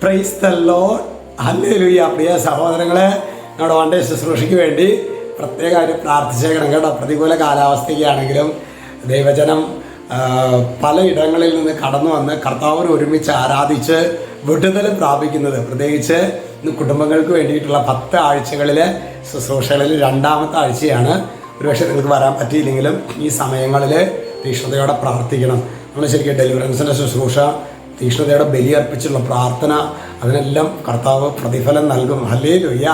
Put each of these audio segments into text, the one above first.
Praise the Lord. Hallelujah. പ്രിയ സഹോദരങ്ങളെ, നമ്മുടെ one day ശുശ്രൂഷയ്ക്ക് വേണ്ടി പ്രത്യേകമായിട്ട് പ്രാർത്ഥിച്ചേക്കണം കേട്ടോ. പ്രതികൂല കാലാവസ്ഥയ്ക്കാണെങ്കിലും ദൈവജനം പലയിടങ്ങളിൽ നിന്ന് കടന്നു വന്ന് കർത്താവിനെ ഒരുമിച്ച് ആരാധിച്ച് വിടുതൽ പ്രാപിക്കുന്നത്, പ്രത്യേകിച്ച് ഇന്ന് കുടുംബങ്ങൾക്ക് വേണ്ടിയിട്ടുള്ള 10 ആഴ്ചകളിലെ ശുശ്രൂഷകളിൽ 2ാമത്തെ ആഴ്ചയാണ്. ഒരുപക്ഷെ നിങ്ങൾക്ക് വരാൻ പറ്റിയില്ലെങ്കിലും ഈ സമയങ്ങളിൽ തീക്ഷ്ണതയോടെ പ്രാർത്ഥിക്കണം. നമ്മൾ ശരിക്കും ഡെലിവറൻസിൻ്റെ ശുശ്രൂഷ, തീക്ഷ്ണതയോടെ ബലിയർപ്പിച്ചുള്ള പ്രാർത്ഥന, അതിനെല്ലാം കർത്താവ് പ്രതിഫലം നൽകും. ഹല്ലേലൂയ.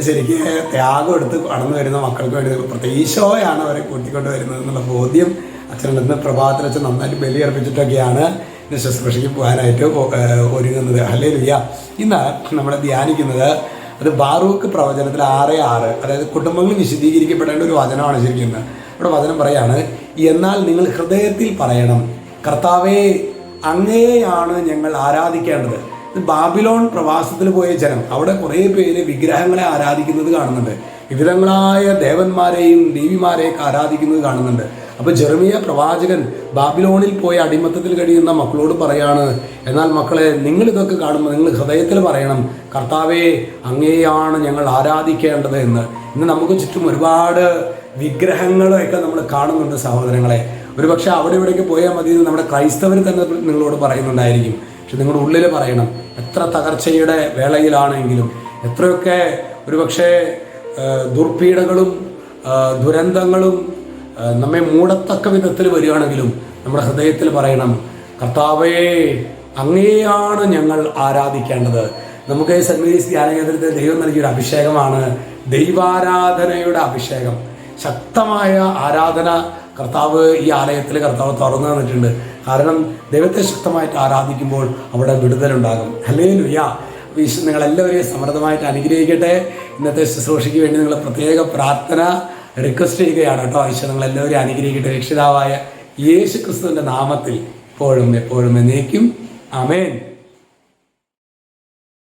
ശരിക്ക് ത്യാഗം എടുത്ത് കടന്നു വരുന്ന മക്കൾക്ക് വേണ്ടി പ്രത്യേക ഈശോയാണ് അവരെ കൂട്ടിക്കൊണ്ട് വരുന്നത് എന്നുള്ള ബോധ്യം അച്ഛനുണ്ട്. ഇന്ന് പ്രഭാതത്തിൽ വെച്ച് നന്നായിട്ട് ബലിയർപ്പിച്ചിട്ടൊക്കെയാണ് ഇന്ന് ശുശ്രൂഷയ്ക്ക് പോകാനായിട്ട് ഒരുങ്ങുന്നത്. ഹല്ലേലൂയ. ഇന്ന് നമ്മൾ ധ്യാനിക്കുന്നത് അത് ബാറൂക്ക് പ്രവചനത്തിൽ 6:6, അതായത് കുടുംബങ്ങൾ വിശദീകരിക്കപ്പെടേണ്ട ഒരു വചനമാണ്. ശരിക്കും ഇവിടെ വചനം പറയാണ്, എന്നാൽ നിങ്ങൾ ഹൃദയത്തിൽ പറയണം, കർത്താവേ അങ്ങയെയാണ് ഞങ്ങൾ ആരാധിക്കേണ്ടത്. ബാബിലോൺ പ്രവാസത്തിൽ പോയ ജനം, അവിടെ കുറേ പേര് വിഗ്രഹങ്ങളെ ആരാധിക്കുന്നത് കാണുന്നുണ്ട്. വിവിധങ്ങളായ ദേവന്മാരെയും ദേവിമാരെയൊക്കെ ആരാധിക്കുന്നത് കാണുന്നുണ്ട്. അപ്പോൾ ജെറമിയ പ്രവാചകൻ ബാബിലോണിൽ പോയ അടിമത്തത്തിൽ കഴിയുന്ന മക്കളോട് പറയാണ്, എന്നാൽ മക്കളെ, നിങ്ങളിതൊക്കെ കാണുമ്പോൾ നിങ്ങൾ ഹൃദയത്തിൽ പറയണം, കർത്താവേ അങ്ങയെയാണ് ഞങ്ങൾ ആരാധിക്കേണ്ടത് എന്ന്. ഇന്ന് നമുക്ക് ചുറ്റും ഒരുപാട് വിഗ്രഹങ്ങളൊക്കെ നമ്മൾ കാണുന്നുണ്ട് സഹോദരങ്ങളെ. ഒരുപക്ഷെ അവിടെ ഇവിടേക്ക് പോയാൽ മതി എന്ന് നമ്മുടെ ക്രൈസ്തവർ തന്നെ നിങ്ങളോട് പറയുന്നുണ്ടായിരിക്കും. പക്ഷെ നിങ്ങളുടെ ഉള്ളിൽ പറയണം, എത്ര തകർച്ചയുടെ വേളയിലാണെങ്കിലും, എത്രയൊക്കെ ഒരുപക്ഷെ ദുർപീഡകളും ദുരന്തങ്ങളും നമ്മെ മൂടത്തക്ക വിധത്തിൽ വരികയാണെങ്കിലും നമ്മുടെ ഹൃദയത്തിൽ പറയണം, കർത്താവേ അങ്ങയെയാണ് ഞങ്ങൾ ആരാധിക്കേണ്ടത്. നമുക്ക് സെന്റ് മേരീസ് ധ്യാന കേന്ദ്രത്തിൽ ദൈവം നൽകിയൊരു അഭിഷേകമാണ് ദൈവാരാധനയുടെ അഭിഷേകം. ശക്തമായ ആരാധന കർത്താവ് ഈ ആലയത്തിൽ കർത്താവ് തുറന്നു തന്നിട്ടുണ്ട്. കാരണം ദൈവത്തെ ശക്തമായിട്ട് ആരാധിക്കുമ്പോൾ അവിടെ വിടുതലുണ്ടാകും. ഹല്ലേലൂയ. നിങ്ങളെല്ലാവരെയും സമൃദ്ധമായിട്ട് അനുഗ്രഹിക്കട്ടെ. ഇന്നത്തെ ശുശ്രൂഷയ്ക്ക് വേണ്ടി നിങ്ങൾ പ്രത്യേക പ്രാർത്ഥന റിക്വസ്റ്റ് ചെയ്യുകയാണ് കേട്ടോ. ഈശോ നിങ്ങളെല്ലാവരെയും അനുഗ്രഹിക്കട്ടെ. രക്ഷിതാവായ യേശു ക്രിസ്തുവിൻ്റെ നാമത്തിൽ ഇപ്പോഴും എപ്പോഴും എന്നേക്കും ആമേൻ.